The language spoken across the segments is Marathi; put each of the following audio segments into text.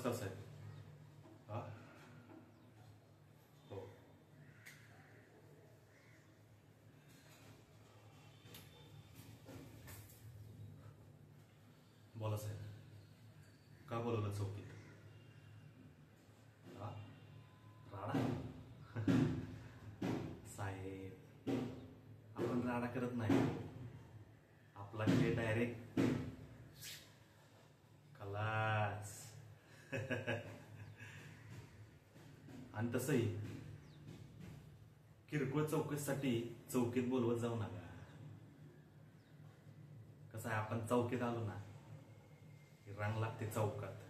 नमस्कार साहेब. हा हो. बोला साहेब, का बोलवलं चौकीत? हा राडा? साहेब, आपण राडा करत नाही. आपला खेळ डायरेक्ट खलास. आणि तसंही किरकोळ चौकशीसाठी चौकीत बोलवत जाऊ नका. कसं आहे, आपण चौकीत आलो ना, रांग लागते चौकात.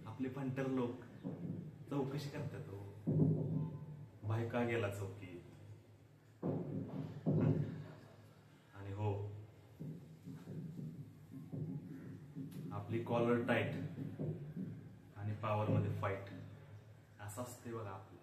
आपले फंटर लोक चौकशी करतात. हो, भाई का गेला चौकीत? आणि हो, आपली कॉलर टाईट आणि पॉवर मध्ये फाईट असं असते बघा आपलं.